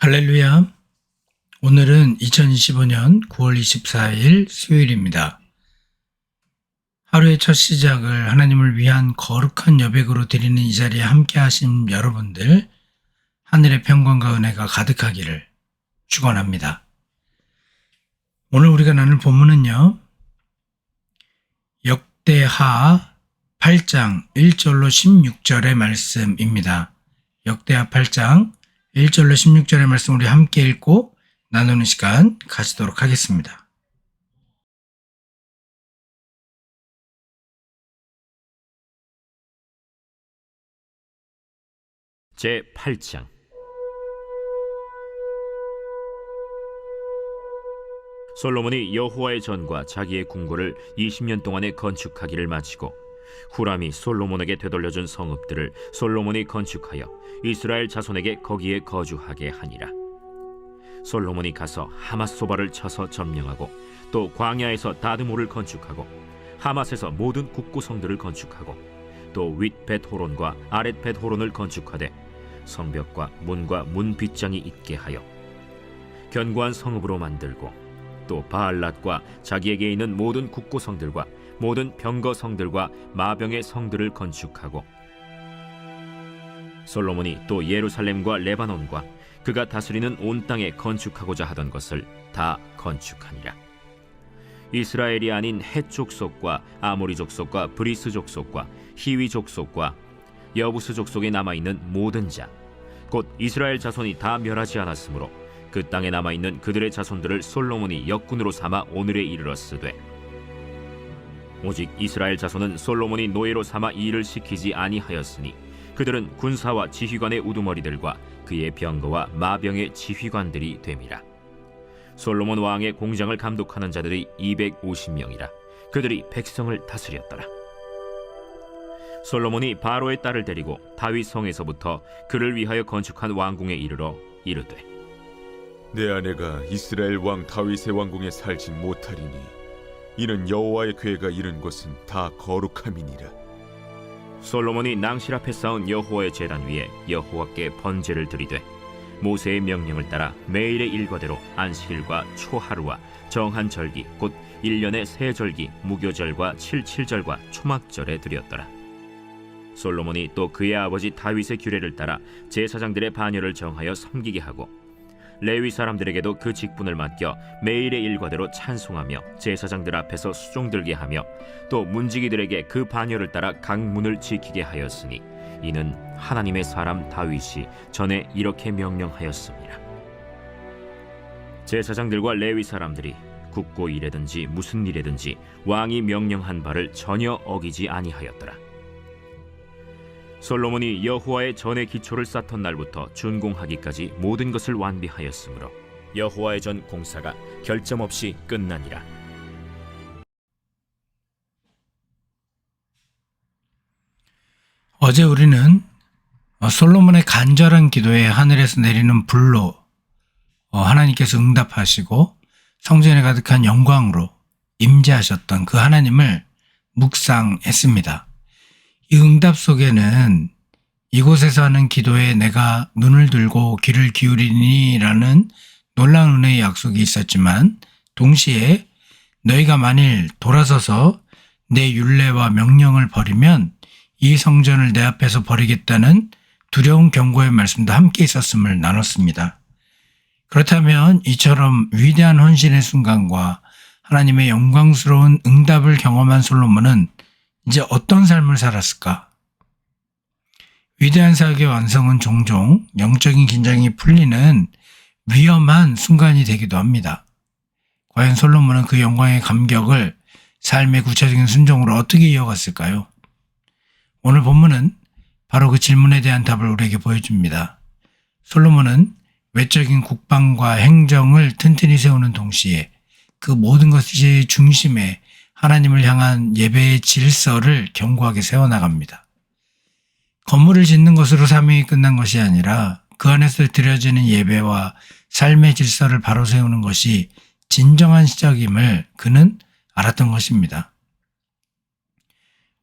할렐루야. 오늘은 2025년 9월 24일 수요일입니다. 하루의 첫 시작을 하나님을 위한 거룩한 여백으로 드리는 이 자리에 함께 하신 여러분들, 하늘의 평강과 은혜가 가득하기를 축원합니다. 오늘 우리가 나눌 본문은요, 역대하 8장 1절로 16절의 말씀입니다. 역대하 8장 1절로 16절의 말씀 우리 함께 읽고 나누는 시간 가지도록 하겠습니다. 제8장 솔로몬이 여호와의 전과 자기의 궁궐을 20년 동안에 건축하기를 마치고 후람이 솔로몬에게 되돌려준 성읍들을 솔로몬이 건축하여 이스라엘 자손에게 거기에 거주하게 하니라. 솔로몬이 가서 하맛소바를 쳐서 점령하고 또 광야에서 다드모를 건축하고 하맛에서 모든 국구성들을 건축하고 또 윗벳호론과 아랫벳호론을 건축하되 성벽과 문과 문 빗장이 있게 하여 견고한 성읍으로 만들고 또 바알랏과 자기에게 있는 모든 국구성들과 모든 병거성들과 마병의 성들을 건축하고 솔로몬이 또 예루살렘과 레바논과 그가 다스리는 온 땅에 건축하고자 하던 것을 다 건축하니라. 이스라엘이 아닌 헷 족속과 아모리 족속과 브리스 족속과 히위 족속과 여부스 족속에 남아있는 모든 자 곧 이스라엘 자손이 다 멸하지 않았으므로 그 땅에 남아있는 그들의 자손들을 솔로몬이 역군으로 삼아 오늘에 이르렀으되 오직 이스라엘 자손은 솔로몬이 노예로 삼아 이 일을 시키지 아니하였으니 그들은 군사와 지휘관의 우두머리들과 그의 병거와 마병의 지휘관들이 됨이라. 솔로몬 왕의 공장을 감독하는 자들이 250명이라. 그들이 백성을 다스렸더라. 솔로몬이 바로의 딸을 데리고 다윗 성에서부터 그를 위하여 건축한 왕궁에 이르러 이르되 내 아내가 이스라엘 왕 다윗의 왕궁에 살지 못하리니 이는 여호와의 궤가 이른 곳은 다 거룩함이니라. 솔로몬이 낭실 앞에 쌓은 여호와의 제단 위에 여호와께 번제를 드리되 모세의 명령을 따라 매일의 일과대로 안식일과 초하루와 정한 절기 곧 1년의 세 절기 무교절과 칠칠절과 초막절에 드렸더라. 솔로몬이 또 그의 아버지 다윗의 규례를 따라 제사장들의 반열을 정하여 섬기게 하고 레위 사람들에게도 그 직분을 맡겨 매일의 일과대로 찬송하며 제사장들 앞에서 수종 들게 하며 또 문지기들에게 그 반열을 따라 각 문을 지키게 하였으니 이는 하나님의 사람 다윗이 전에 이렇게 명령하였습니다. 제사장들과 레위 사람들이 국고 일에든지 무슨 일에든지 왕이 명령한 바를 전혀 어기지 아니하였더라. 솔로몬이 여호와의 전의 기초를 쌓던 날부터 준공하기까지 모든 것을 완비하였으므로 여호와의 전 공사가 결점 없이 끝나니라. 어제 우리는 솔로몬의 간절한 기도에 하늘에서 내리는 불로 하나님께서 응답하시고 성전에 가득한 영광으로 임재하셨던 그 하나님을 묵상했습니다. 이 응답 속에는 이곳에서 하는 기도에 내가 눈을 들고 귀를 기울이니 라는 놀라운 은혜의 약속이 있었지만 동시에 너희가 만일 돌아서서 내 율례와 명령을 버리면 이 성전을 내 앞에서 버리겠다는 두려운 경고의 말씀도 함께 있었음을 나눴습니다. 그렇다면 이처럼 위대한 헌신의 순간과 하나님의 영광스러운 응답을 경험한 솔로몬은 이제 어떤 삶을 살았을까? 위대한 사역의 완성은 종종 영적인 긴장이 풀리는 위험한 순간이 되기도 합니다. 과연 솔로몬은 그 영광의 감격을 삶의 구체적인 순종으로 어떻게 이어갔을까요? 오늘 본문은 바로 그 질문에 대한 답을 우리에게 보여줍니다. 솔로몬은 외적인 국방과 행정을 튼튼히 세우는 동시에 그 모든 것의 중심에 하나님을 향한 예배의 질서를 견고하게 세워나갑니다. 건물을 짓는 것으로 사명이 끝난 것이 아니라 그 안에서 드려지는 예배와 삶의 질서를 바로 세우는 것이 진정한 시작임을 그는 알았던 것입니다.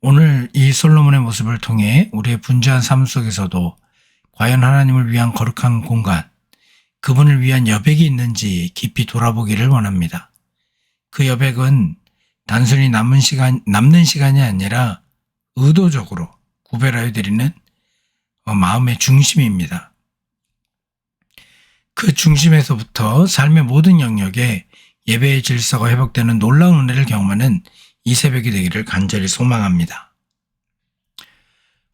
오늘 이 솔로몬의 모습을 통해 우리의 분주한 삶 속에서도 과연 하나님을 위한 거룩한 공간, 그분을 위한 여백이 있는지 깊이 돌아보기를 원합니다. 그 여백은 단순히 남는 시간이 아니라 의도적으로 구별하여 드리는 마음의 중심입니다. 그 중심에서부터 삶의 모든 영역에 예배의 질서가 회복되는 놀라운 은혜를 경험하는 이 새벽이 되기를 간절히 소망합니다.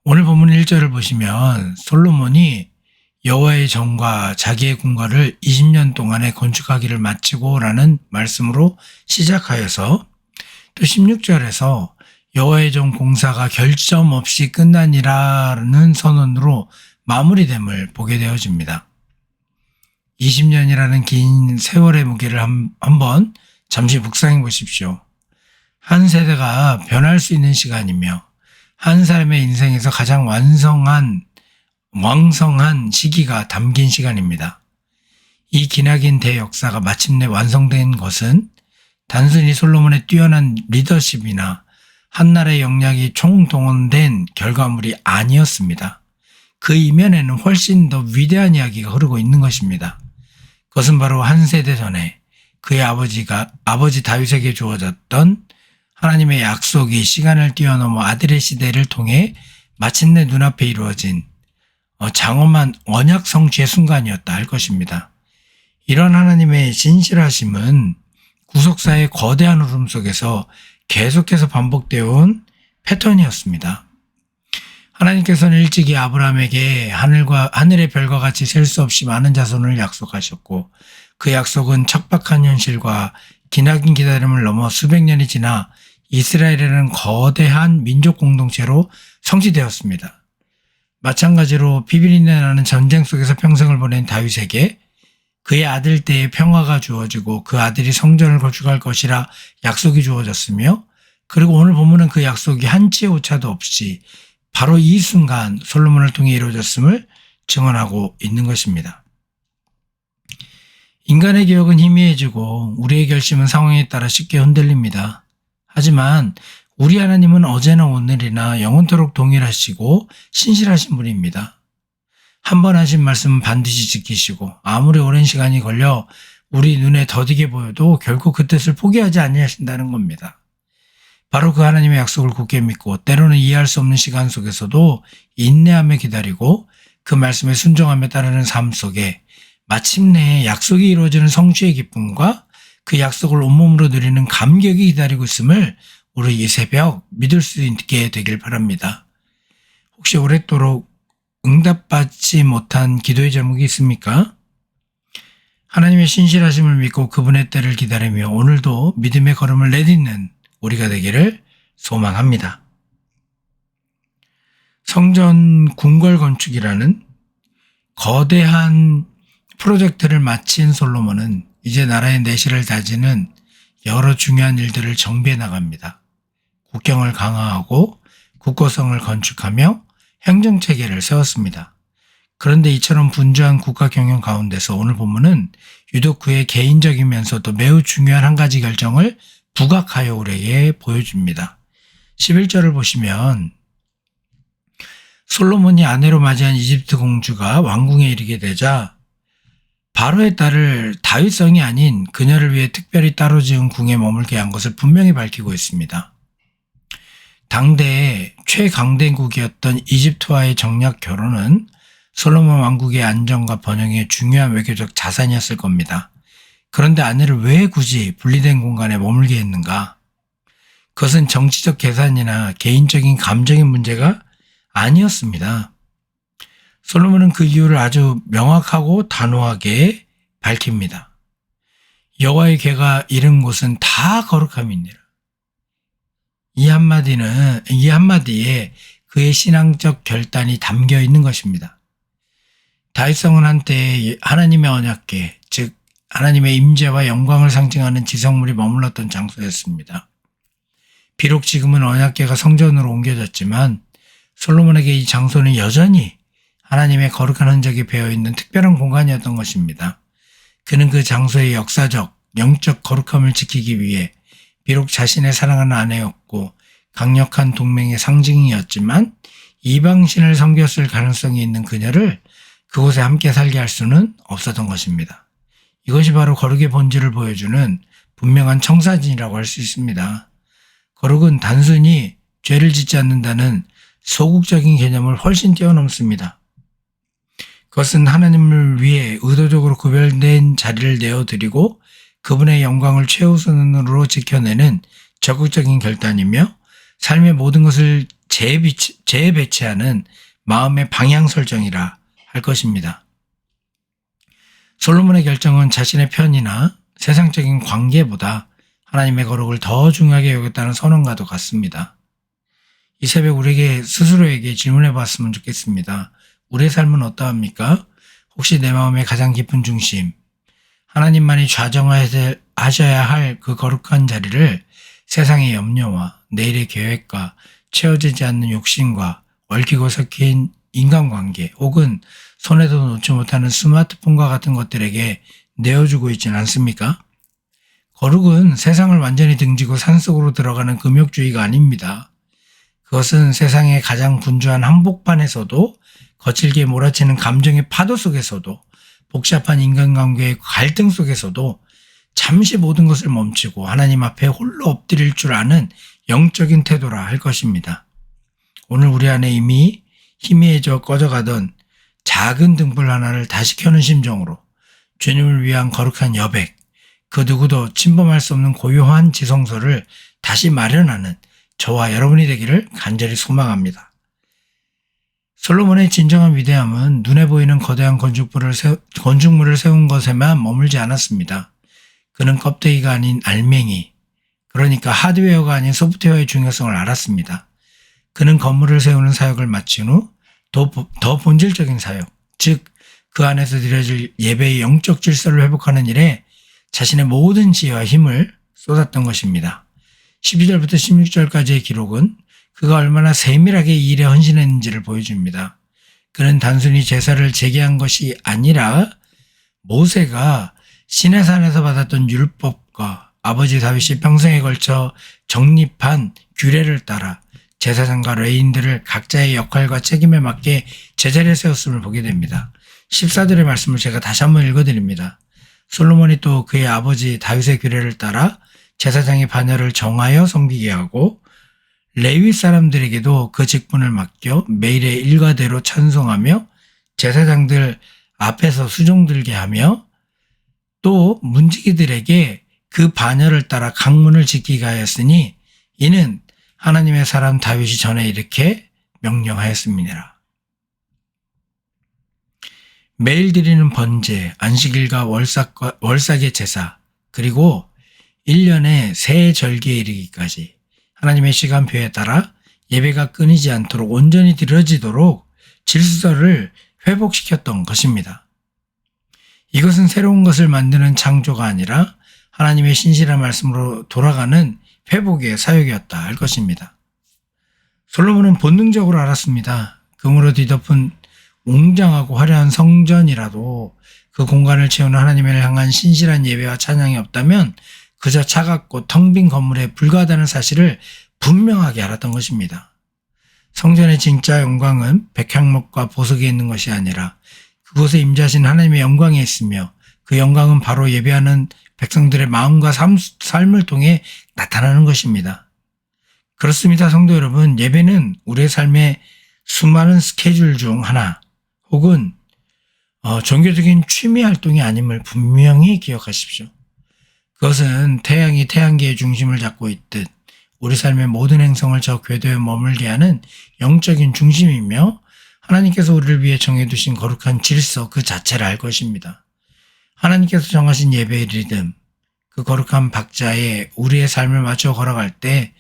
오늘 본문 1절을 보시면 솔로몬이 여호와의 전과 자기의 궁궐을 20년 동안에 건축하기를 마치고 라는 말씀으로 시작하여서 또 16절에서 여호와의 전 공사가 결점 없이 끝나니라는 선언으로 마무리됨을 보게 되어집니다. 20년이라는 긴 세월의 무게를 한번 잠시 묵상해 보십시오. 한 세대가 변할 수 있는 시간이며 한 사람의 인생에서 가장 왕성한 시기가 담긴 시간입니다. 이 기나긴 대역사가 마침내 완성된 것은 단순히 솔로몬의 뛰어난 리더십이나 한나라의 영향이 총동원된 결과물이 아니었습니다. 그 이면에는 훨씬 더 위대한 이야기가 흐르고 있는 것입니다. 그것은 바로 한 세대 전에 그의 아버지 다윗에게 주어졌던 하나님의 약속이 시간을 뛰어넘어 아들의 시대를 통해 마침내 눈앞에 이루어진 장엄한 언약 성취의 순간이었다 할 것입니다. 이런 하나님의 신실하심은 구속사의 거대한 흐름 속에서 계속해서 반복되어 온 패턴이었습니다. 하나님께서는 일찍이 아브라함에게 하늘의 별과 같이 셀 수 없이 많은 자손을 약속하셨고 그 약속은 척박한 현실과 기나긴 기다림을 넘어 수백 년이 지나 이스라엘이라는 거대한 민족 공동체로 성취되었습니다. 마찬가지로 비비린내 나는 전쟁 속에서 평생을 보낸 다윗에게 그의 아들 때에 평화가 주어지고 그 아들이 성전을 건축할 것이라 약속이 주어졌으며 그리고 오늘 본문은 그 약속이 한치의 오차도 없이 바로 이 순간 솔로몬을 통해 이루어졌음을 증언하고 있는 것입니다. 인간의 기억은 희미해지고 우리의 결심은 상황에 따라 쉽게 흔들립니다. 하지만 우리 하나님은 어제나 오늘이나 영원토록 동일하시고 신실하신 분입니다. 한 번 하신 말씀은 반드시 지키시고 아무리 오랜 시간이 걸려 우리 눈에 더디게 보여도 결코 그 뜻을 포기하지 아니하신다는 겁니다. 바로 그 하나님의 약속을 굳게 믿고 때로는 이해할 수 없는 시간 속에서도 인내하며 기다리고 그 말씀에 순종하며 따르는 삶 속에 마침내 약속이 이루어지는 성취의 기쁨과 그 약속을 온몸으로 누리는 감격이 기다리고 있음을 우리 이 새벽 믿을 수 있게 되길 바랍니다. 혹시 오랫도록 응답받지 못한 기도의 제목이 있습니까? 하나님의 신실하심을 믿고 그분의 때를 기다리며 오늘도 믿음의 걸음을 내딛는 우리가 되기를 소망합니다. 성전 궁궐 건축이라는 거대한 프로젝트를 마친 솔로몬은 이제 나라의 내실을 다지는 여러 중요한 일들을 정비해 나갑니다. 국경을 강화하고 국고성을 건축하며 행정체계를 세웠습니다. 그런데 이처럼 분주한 국가 경영 가운데서 오늘 본문은 유독 그의 개인적이면서도 매우 중요한 한 가지 결정을 부각하여 우리에게 보여줍니다. 11절을 보시면 솔로몬이 아내로 맞이한 이집트 공주가 왕궁에 이르게 되자 바로의 딸을 다윗성이 아닌 그녀를 위해 특별히 따로 지은 궁에 머물게 한 것을 분명히 밝히고 있습니다. 당대의 최강대국이었던 이집트와의 정략 결혼은 솔로몬 왕국의 안정과 번영의 중요한 외교적 자산이었을 겁니다. 그런데 아내를 왜 굳이 분리된 공간에 머물게 했는가? 그것은 정치적 계산이나 개인적인 감정의 문제가 아니었습니다. 솔로몬은 그 이유를 아주 명확하고 단호하게 밝힙니다. 여호와의 궤가 이른 곳은 다 거룩함이니라. 이 한마디에 그의 신앙적 결단이 담겨 있는 것입니다. 다윗성은 한때 하나님의 언약궤, 즉 하나님의 임재와 영광을 상징하는 지성물이 머물렀던 장소였습니다. 비록 지금은 언약궤가 성전으로 옮겨졌지만 솔로몬에게 이 장소는 여전히 하나님의 거룩한 흔적이 배어있는 특별한 공간이었던 것입니다. 그는 그 장소의 역사적, 영적 거룩함을 지키기 위해 비록 자신의 사랑하는 아내였고 강력한 동맹의 상징이었지만 이방신을 섬겼을 가능성이 있는 그녀를 그곳에 함께 살게 할 수는 없었던 것입니다. 이것이 바로 거룩의 본질을 보여주는 분명한 청사진이라고 할 수 있습니다. 거룩은 단순히 죄를 짓지 않는다는 소극적인 개념을 훨씬 뛰어넘습니다. 그것은 하나님을 위해 의도적으로 구별된 자리를 내어드리고 그분의 영광을 최우선으로 지켜내는 적극적인 결단이며 삶의 모든 것을 재배치하는 마음의 방향 설정이라 할 것입니다. 솔로몬의 결정은 자신의 편이나 세상적인 관계보다 하나님의 거룩을 더 중요하게 여겼다는 선언과도 같습니다. 이 새벽 우리에게 스스로에게 질문해 봤으면 좋겠습니다. 우리의 삶은 어떠합니까? 혹시 내 마음의 가장 깊은 중심, 하나님만이 좌정하셔야 할 그 거룩한 자리를 세상의 염려와 내일의 계획과 채워지지 않는 욕심과 얽히고 섞인 인간관계 혹은 손에도 놓지 못하는 스마트폰과 같은 것들에게 내어주고 있지는 않습니까? 거룩은 세상을 완전히 등지고 산속으로 들어가는 금욕주의가 아닙니다. 그것은 세상의 가장 분주한 한복판에서도 거칠게 몰아치는 감정의 파도 속에서도 복잡한 인간관계의 갈등 속에서도 잠시 모든 것을 멈추고 하나님 앞에 홀로 엎드릴 줄 아는 영적인 태도라 할 것입니다. 오늘 우리 안에 이미 희미해져 꺼져가던 작은 등불 하나를 다시 켜는 심정으로 주님을 위한 거룩한 여백, 그 누구도 침범할 수 없는 고요한 지성소를 다시 마련하는 저와 여러분이 되기를 간절히 소망합니다. 솔로몬의 진정한 위대함은 눈에 보이는 거대한 건축물을 세운 것에만 머물지 않았습니다. 그는 껍데기가 아닌 알맹이, 그러니까 하드웨어가 아닌 소프트웨어의 중요성을 알았습니다. 그는 건물을 세우는 사역을 마친 후 더 본질적인 사역, 즉 그 안에서 드려질 예배의 영적 질서를 회복하는 일에 자신의 모든 지혜와 힘을 쏟았던 것입니다. 12절부터 16절까지의 기록은 그가 얼마나 세밀하게 이 일에 헌신했는지를 보여줍니다. 그는 단순히 제사를 제기한 것이 아니라 모세가 시내산에서 받았던 율법과 아버지 다윗이 평생에 걸쳐 정립한 규례를 따라 제사장과 레위인들을 각자의 역할과 책임에 맞게 제자리에 세웠음을 보게 됩니다. 14절의 말씀을 제가 다시 한번 읽어드립니다. 솔로몬이 또 그의 아버지 다윗의 규례를 따라 제사장의 반열을 정하여 섬기게 하고 레위 사람들에게도 그 직분을 맡겨 매일의 일과대로 찬송하며 제사장들 앞에서 수종 들게 하며 또 문지기들에게 그 반열을 따라 강문을 지키게 하였으니 이는 하나님의 사람 다윗이 전에 이렇게 명령하였습니다. 매일 드리는 번제, 안식일과 월삭의 제사, 그리고 1년의 새 절기에 이르기까지 하나님의 시간표에 따라 예배가 끊이지 않도록 온전히 드려지도록 질서를 회복시켰던 것입니다. 이것은 새로운 것을 만드는 창조가 아니라 하나님의 신실한 말씀으로 돌아가는 회복의 사역이었다 할 것입니다. 솔로몬은 본능적으로 알았습니다. 금으로 뒤덮은 웅장하고 화려한 성전이라도 그 공간을 채우는 하나님을 향한 신실한 예배와 찬양이 없다면 그저 차갑고 텅 빈 건물에 불과하다는 사실을 분명하게 알았던 것입니다. 성전의 진짜 영광은 백향목과 보석에 있는 것이 아니라 그곳에 임재하신 하나님의 영광에 있으며 그 영광은 바로 예배하는 백성들의 마음과 삶을 통해 나타나는 것입니다. 그렇습니다, 성도 여러분. 예배는 우리의 삶의 수많은 스케줄 중 하나 혹은 종교적인 취미 활동이 아님을 분명히 기억하십시오. 그것은 태양이 태양계의 중심을 잡고 있듯 우리 삶의 모든 행성을 저 궤도에 머물게 하는 영적인 중심이며 하나님께서 우리를 위해 정해두신 거룩한 질서 그 자체를 알 것입니다. 하나님께서 정하신 예배의 리듬, 그 거룩한 박자에 우리의 삶을 맞춰 걸어갈 때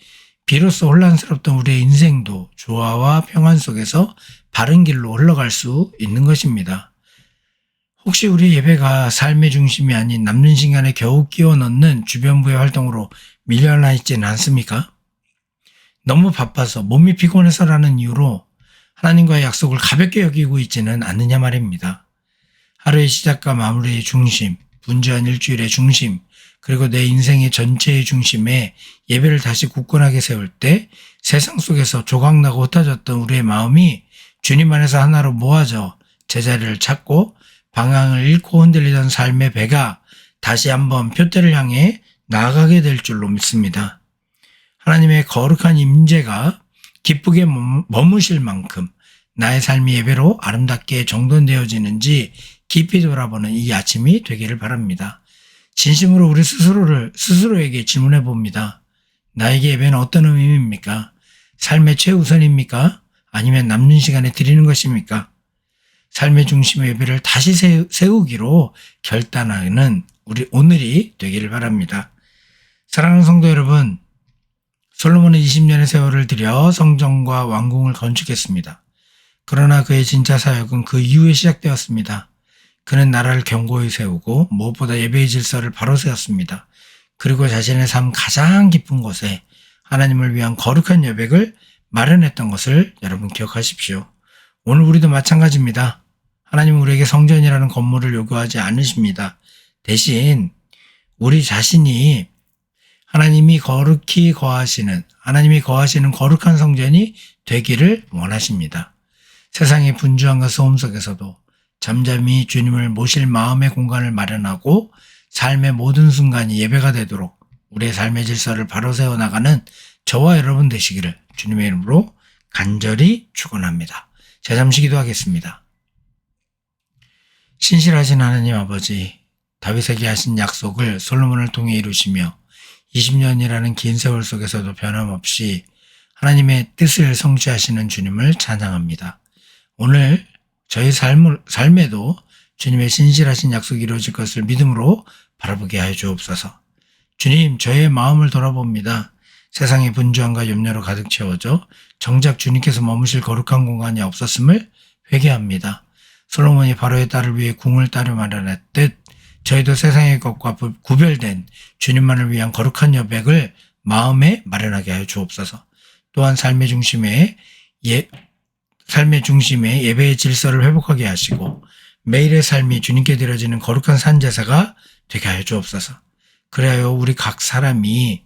비로소 혼란스럽던 우리의 인생도 조화와 평안 속에서 바른 길로 흘러갈 수 있는 것입니다. 혹시 우리 예배가 삶의 중심이 아닌 남는 시간에 겨우 끼워 넣는 주변부의 활동으로 밀려나 있지는 않습니까? 너무 바빠서 몸이 피곤해서라는 이유로 하나님과의 약속을 가볍게 여기고 있지는 않느냐 말입니다. 하루의 시작과 마무리의 중심, 분주한 일주일의 중심, 그리고 내 인생의 전체의 중심에 예배를 다시 굳건하게 세울 때 세상 속에서 조각나고 흩어졌던 우리의 마음이 주님 안에서 하나로 모아져 제자리를 찾고 방향을 잃고 흔들리던 삶의 배가 다시 한번 표대를 향해 나아가게 될 줄로 믿습니다. 하나님의 거룩한 임재가 기쁘게 머무실 만큼 나의 삶이 예배로 아름답게 정돈되어지는지 깊이 돌아보는 이 아침이 되기를 바랍니다. 진심으로 우리 스스로에게 질문해 봅니다. 나에게 예배는 어떤 의미입니까? 삶의 최우선입니까? 아니면 남는 시간에 드리는 것입니까? 삶의 중심의 예배를 다시 세우기로 결단하는 우리 오늘이 되기를 바랍니다. 사랑하는 성도 여러분, 솔로몬은 20년의 세월을 들여 성전과 왕궁을 건축했습니다. 그러나 그의 진짜 사역은 그 이후에 시작되었습니다. 그는 나라를 견고히 세우고 무엇보다 예배의 질서를 바로 세웠습니다. 그리고 자신의 삶 가장 깊은 곳에 하나님을 위한 거룩한 여백을 마련했던 것을 여러분 기억하십시오. 오늘 우리도 마찬가지입니다. 하나님은 우리에게 성전이라는 건물을 요구하지 않으십니다. 대신 우리 자신이 하나님이 거하시는 거룩한 성전이 되기를 원하십니다. 세상의 분주함과 소음 속에서도 잠잠히 주님을 모실 마음의 공간을 마련하고 삶의 모든 순간이 예배가 되도록 우리의 삶의 질서를 바로 세워나가는 저와 여러분 되시기를 주님의 이름으로 간절히 축원합니다. 자, 잠시 기도하겠습니다. 신실하신 하나님 아버지, 다윗에게 하신 약속을 솔로몬을 통해 이루시며 20년이라는 긴 세월 속에서도 변함없이 하나님의 뜻을 성취하시는 주님을 찬양합니다. 오늘 저희 삶에도 주님의 신실하신 약속이 이루어질 것을 믿음으로 바라보게 하여 주옵소서. 주님, 저의 마음을 돌아봅니다. 세상의 분주함과 염려로 가득 채워져 정작 주님께서 머무실 거룩한 공간이 없었음을 회개합니다. 솔로몬이 바로의 딸을 위해 궁을 따려 마련했듯 저희도 세상의 것과 구별된 주님만을 위한 거룩한 여백을 마음에 마련하게 하여 주옵소서. 또한 삶의 중심에 예배의 질서를 회복하게 하시고 매일의 삶이 주님께 드려지는 거룩한 산제사가 되게 하여 주옵소서. 그래야 우리 각 사람이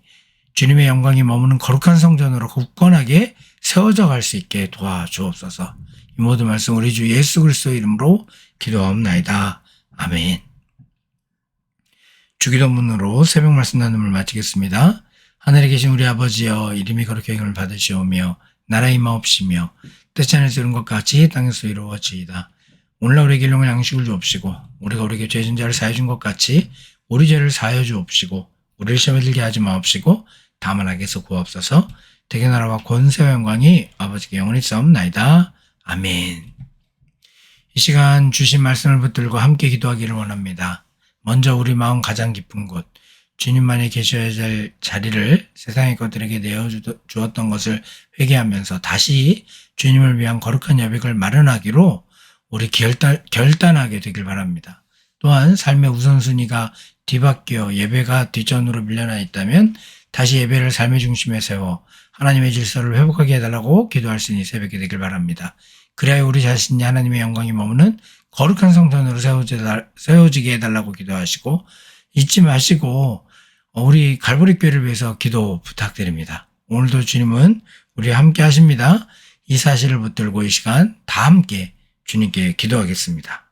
주님의 영광이 머무는 거룩한 성전으로 굳건하게 세워져 갈 수 있게 도와주옵소서. 이 모든 말씀 우리 주 예수 그리스도의 이름으로 기도하옵나이다. 아멘. 주기도문으로 새벽 말씀 나눔을 마치겠습니다. 하늘에 계신 우리 아버지여, 이름이 거룩히 여김을 받으시오며 나라의 임하옵시며 뜻이 하늘에서 이룬 것 같이 땅에서 이루어지이다. 오늘날 우리에게 일용할 양식을 주옵시고 우리가 우리에게 죄 진 자를 사해 준 것 같이 우리 죄를 사하여 주옵시고 우리를 시험에 들게 하지 마옵시고 다만 악에서 구하옵소서. 대개 나라와 권세와 영광이 아버지께 영원히 싸움나이다. 아멘. 이 시간 주신 말씀을 붙들고 함께 기도하기를 원합니다. 먼저 우리 마음 가장 깊은 곳, 주님만이 계셔야 될 자리를 세상의 것들에게 내어주었던 것을 회개하면서 다시 주님을 위한 거룩한 여백을 마련하기로 우리 결단하게 되길 바랍니다. 또한 삶의 우선순위가 뒤바뀌어 예배가 뒷전으로 밀려나 있다면 다시 예배를 삶의 중심에 세워 하나님의 질서를 회복하게 해달라고 기도할 수 있는 새벽이 되길 바랍니다. 그래야 우리 자신이 하나님의 영광이 머무는 거룩한 성전으로 세워지게 해달라고 기도하시고 잊지 마시고 우리 갈보리 교회를 위해서 기도 부탁드립니다. 오늘도 주님은 우리와 함께 하십니다. 이 사실을 붙들고 이 시간 다 함께 주님께 기도하겠습니다.